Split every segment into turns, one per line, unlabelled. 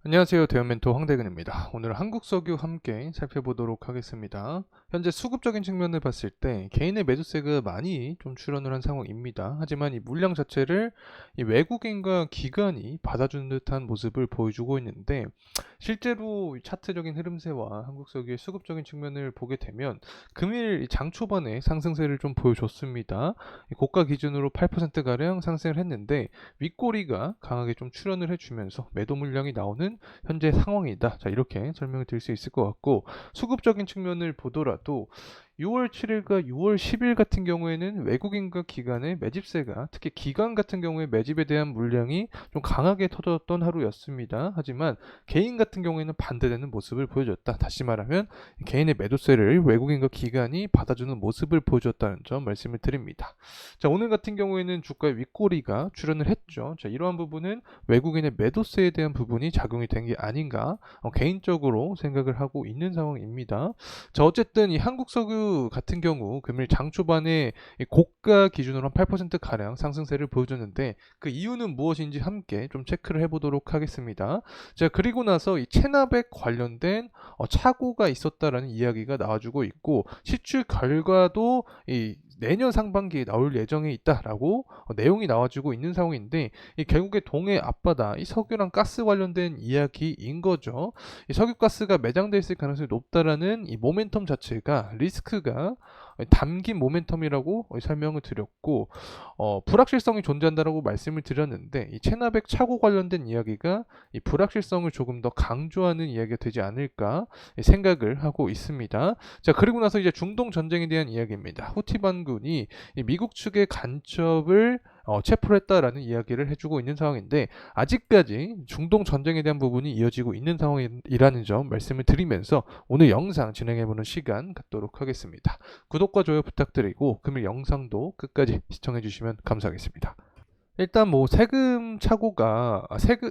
안녕하세요. 대형멘토 황대근입니다. 오늘 한국석유 함께 살펴보도록 하겠습니다. 현재 수급적인 측면을 봤을 때 개인의 매수세가 많이 좀 출현을 한 상황입니다. 하지만 이 물량 자체를 이 외국인과 기관이 받아주는 듯한 모습을 보여주고 있는데, 실제로 이 차트적인 흐름세와 한국석유의 수급적인 측면을 보게 되면 금일 이장 초반에 상승세를 좀 보여줬습니다. 이 고가 기준으로 8%가량 상승을 했는데 윗꼬리가 강하게 좀 출현을 해주면서 매도 물량이 나오는 현재 상황이다. 자, 이렇게 설명을 드릴 수 있을 것 같고, 수급적인 측면을 보더라도 6월 7일과 6월 10일 같은 경우에는 외국인과 기관의 매집세가, 특히 기관 같은 경우에 매집에 대한 물량이 좀 강하게 터졌던 하루였습니다. 하지만 개인 같은 경우에는 반대되는 모습을 보여줬다. 다시 말하면 개인의 매도세를 외국인과 기관이 받아주는 모습을 보여줬다는 점 말씀을 드립니다. 자, 오늘 같은 경우에는 주가의 윗꼬리가 출현을 했죠. 자, 이러한 부분은 외국인의 매도세에 대한 부분이 작용이 된 게 아닌가 개인적으로 생각을 하고 있는 상황입니다. 자, 어쨌든 이 한국석유 같은 경우 금일 장 초반에 이 고가 기준으로 한 8% 가량 상승세를 보여줬는데, 그 이유는 무엇인지 함께 좀 체크를 해보도록 하겠습니다. 자, 그리고 나서 이 체납액 관련된 착오가 있었다라는 이야기가 나와주고 있고, 시출 결과도 이 내년 상반기에 나올 예정에 있다라고 내용이 나와주고 있는 상황인데, 이 결국에 동해 앞바다 이 석유랑 가스 관련된 이야기인 거죠. 이 석유가스가 매장돼 있을 가능성이 높다라는 이 모멘텀 자체가, 리스크가 담긴 모멘텀이라고 설명을 드렸고, 불확실성이 존재한다라고 말씀을 드렸는데, 이 체납액 착오 관련된 이야기가 이 불확실성을 조금 더 강조하는 이야기가 되지 않을까 생각을 하고 있습니다. 자, 그리고 나서 이제 중동 전쟁에 대한 이야기입니다. 후티 반군이 이 미국 측의 간첩을 체포를 했다라는 이야기를 해주고 있는 상황인데, 아직까지 중동 전쟁에 대한 부분이 이어지고 있는 상황이라는 점 말씀을 드리면서 오늘 영상 진행해보는 시간 갖도록 하겠습니다. 구독과 좋아요 부탁드리고 금일 영상도 끝까지 시청해주시면 감사하겠습니다. 일단 뭐 세금 착오가,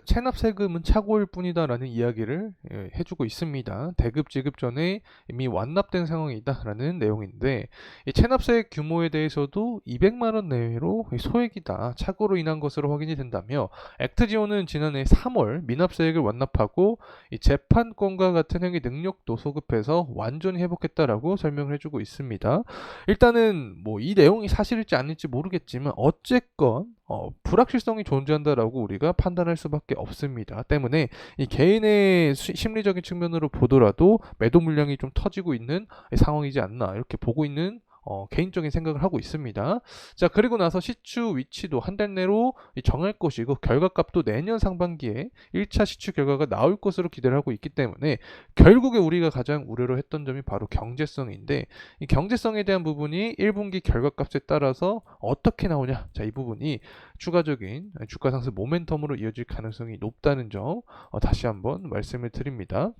체납 세금은 착오일 뿐이다라는 이야기를 해주고 있습니다. 대급 지급 전에 이미 완납된 상황이다라는 내용인데, 이 체납세 규모에 대해서도 200만 원 내외로 소액이다, 착오로 인한 것으로 확인이 된다며, 액트지오는 지난해 3월 미납세액을 완납하고 이 재판권과 같은 행위 능력도 소급해서 완전히 회복했다라고 설명을 해주고 있습니다. 일단은 뭐 이 내용이 사실일지 아닐지 모르겠지만 어쨌건 불확실성이 존재한다라고 우리가 판단할 수밖에 없습니다. 때문에 이 개인의 심리적인 측면으로 보더라도 매도 물량이 좀 터지고 있는 상황이지 않나, 이렇게 보고 있는 개인적인 생각을 하고 있습니다. 자, 그리고 나서 시추 위치도 한 달 내로 정할 것이고, 결과값도 내년 상반기에 1차 시추 결과가 나올 것으로 기대를 하고 있기 때문에, 결국에 우리가 가장 우려를 했던 점이 바로 경제성인데, 이 경제성에 대한 부분이 1분기 결과값에 따라서 어떻게 나오냐, 자, 이 부분이 추가적인 주가 상승 모멘텀으로 이어질 가능성이 높다는 점 다시 한번 말씀을 드립니다.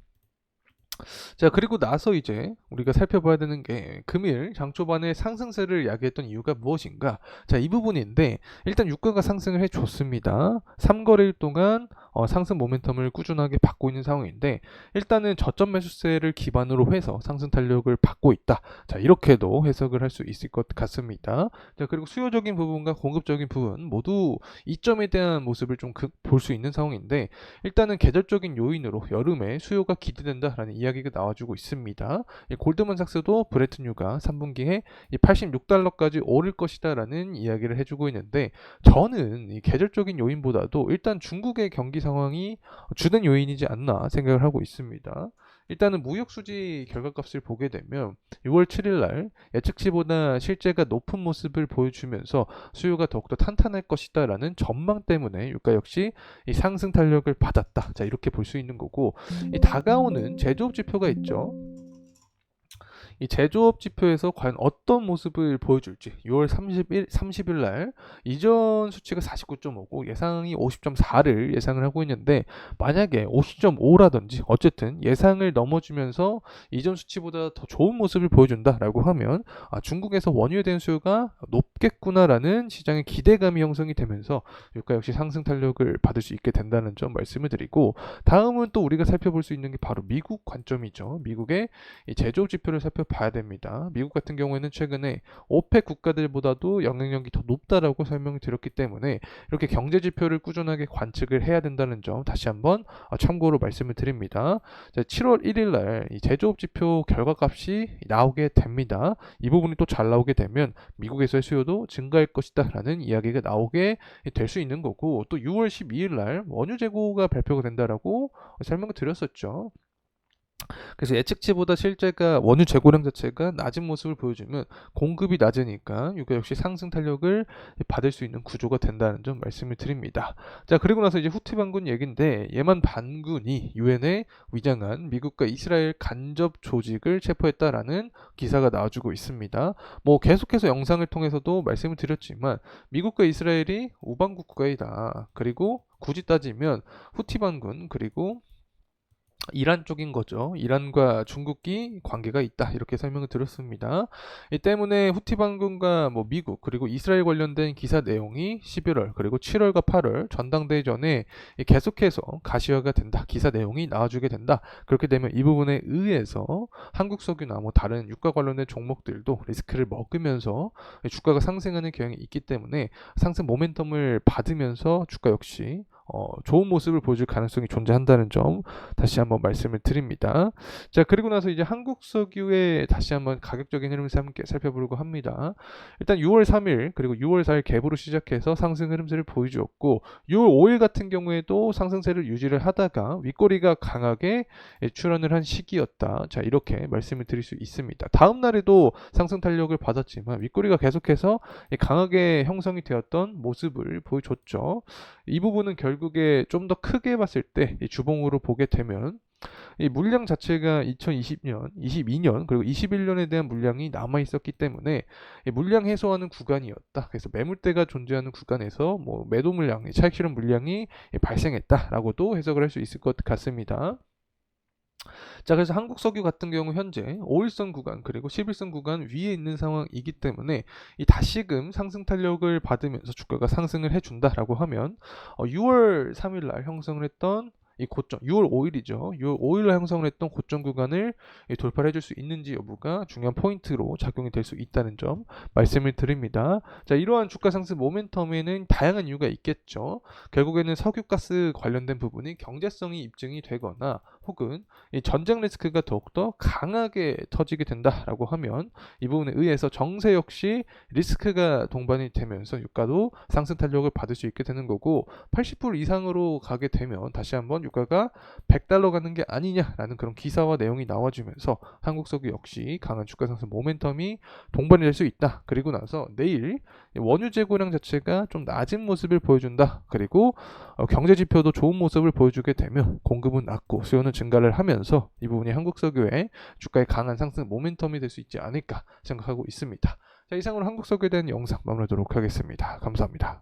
자, 그리고 나서 이제 우리가 살펴봐야 되는 게, 금일 장 초반에 상승세를 야기했던 이유가 무엇인가? 자, 이 부분인데, 일단 유가가 상승을 해줬습니다. 3거래일 동안 상승 모멘텀을 꾸준하게 받고 있는 상황인데, 일단은 저점 매수세를 기반으로 해서 상승 탄력을 받고 있다. 자, 이렇게도 해석을 할 수 있을 것 같습니다. 자, 그리고 수요적인 부분과 공급적인 부분 모두 이점에 대한 모습을 좀 볼 수 있는 상황인데, 일단은 계절적인 요인으로 여름에 수요가 기대된다라는 이야기가 나와주고 있습니다. 골드만삭스도 브렌트유가 3분기에 86달러까지 오를 것이다라는 이야기를 해주고 있는데, 저는 이 계절적인 요인보다도 일단 중국의 경기 상황이 주된 요인이지 않나 생각을 하고 있습니다. 일단은 무역 수지 결과값을 보게 되면 6월 7일 날 예측치보다 실제가 높은 모습을 보여주면서 수요가 더욱더 탄탄할 것이다라는 전망 때문에 유가 역시 이 상승 탄력을 받았다. 자, 이렇게 볼 수 있는 거고, 이 다가오는 제조업 지표가 있죠. 이 제조업 지표에서 과연 어떤 모습을 보여줄지, 6월 30일 날 이전 수치가 49.5고 예상이 50.4를 예상을 하고 있는데, 만약에 50.5라든지 어쨌든 예상을 넘어주면서 이전 수치보다 더 좋은 모습을 보여준다라고 하면, 중국에서 원유에 대한 수요가 높겠구나라는 시장의 기대감이 형성이 되면서 유가 역시 상승 탄력을 받을 수 있게 된다는 점 말씀을 드리고, 다음은 또 우리가 살펴볼 수 있는 게 바로 미국 관점이죠. 미국의 이 제조업 지표를 살펴 살펴봐야 됩니다. 미국 같은 경우에는 최근에 오펙 국가들보다도 영향력이 더 높다라고 설명을 드렸기 때문에 이렇게 경제 지표를 꾸준하게 관측을 해야 된다는 점 다시 한번 참고로 말씀을 드립니다. 자, 7월 1일 날 이 제조업 지표 결과값이 나오게 됩니다. 이 부분이 또 잘 나오게 되면 미국에서의 수요도 증가할 것이다 라는 이야기가 나오게 될 수 있는 거고, 또 6월 12일 날 원유 재고가 발표가 된다라고 설명을 드렸었죠. 그래서 예측치보다 실제가 원유 재고량 자체가 낮은 모습을 보여주면 공급이 낮으니까 이거 역시 상승 탄력을 받을 수 있는 구조가 된다는 점 말씀을 드립니다. 자, 그리고 나서 이제 후티 반군 얘긴데, 예만 반군이 유엔에 위장한 미국과 이스라엘 간접 조직을 체포했다라는 기사가 나와주고 있습니다. 뭐 계속해서 영상을 통해서도 말씀을 드렸지만 미국과 이스라엘이 우방 국가이다. 그리고 굳이 따지면 후티 반군 그리고 이란 쪽인 거죠. 이란과 중국이 관계가 있다. 이렇게 설명을 드렸습니다. 이 때문에 후티 반군과 뭐 미국 그리고 이스라엘 관련된 기사 내용이 11월 그리고 7월과 8월 전당대회 전에 계속해서 가시화가 된다. 기사 내용이 나와주게 된다. 그렇게 되면 이 부분에 의해서 한국 석유나 뭐 다른 유가 관련된 종목들도 리스크를 먹으면서 주가가 상승하는 경향이 있기 때문에 상승 모멘텀을 받으면서 주가 역시 좋은 모습을 보여줄 가능성이 존재한다는 점 다시 한번 말씀을 드립니다. 자, 그리고 나서 이제 한국석유의 다시 한번 가격적인 흐름을 함께 살펴보려고 합니다. 일단 6월 3일 그리고 6월 4일 갭으로 시작해서 상승 흐름세를 보여주었고, 6월 5일 같은 경우에도 상승세를 유지를 하다가 윗꼬리가 강하게 출현을 한 시기였다. 자, 이렇게 말씀을 드릴 수 있습니다. 다음 날에도 상승 탄력을 받았지만 윗꼬리가 계속해서 강하게 형성이 되었던 모습을 보여줬죠. 이 부분은 결국에 좀 더 크게 봤을 때 주봉으로 보게 되면 이 물량 자체가 2020년, 22년 그리고 21년에 대한 물량이 남아 있었기 때문에 물량 해소하는 구간이었다. 그래서 매물대가 존재하는 구간에서 뭐 매도 물량, 차익 실현 물량이 발생했다라고도 해석을 할 수 있을 것 같습니다. 자, 그래서 한국석유 같은 경우 현재 5일선 구간 그리고 11선 구간 위에 있는 상황이기 때문에 이 다시금 상승 탄력을 받으면서 주가가 상승을 해준다라고 하면 6월 3일 날 형성을 했던 이 고점, 6월 5일이죠. 6월 5일날 형성을 했던 고점 구간을 돌파를 해줄 수 있는지 여부가 중요한 포인트로 작용이 될 수 있다는 점 말씀을 드립니다. 자, 이러한 주가 상승 모멘텀에는 다양한 이유가 있겠죠. 결국에는 석유가스 관련된 부분이 경제성이 입증이 되거나 혹은 이 전쟁 리스크가 더욱더 강하게 터지게 된다라고 하면 이 부분에 의해서 정세 역시 리스크가 동반이 되면서 유가도 상승 탄력을 받을 수 있게 되는 거고, 80불 이상으로 가게 되면 다시 한번 유가가 100달러 가는 게 아니냐라는 그런 기사와 내용이 나와주면서 한국석유 역시 강한 주가 상승 모멘텀이 동반이 될 수 있다. 그리고 나서 내일 원유 재고량 자체가 좀 낮은 모습을 보여준다. 그리고 경제 지표도 좋은 모습을 보여주게 되면 공급은 낮고 수요는 증가를 하면서 이 부분이 한국석유의 주가의 강한 상승 모멘텀이 될 수 있지 않을까 생각하고 있습니다. 자, 이상으로 한국석유에 대한 영상 마무리하도록 하겠습니다. 감사합니다.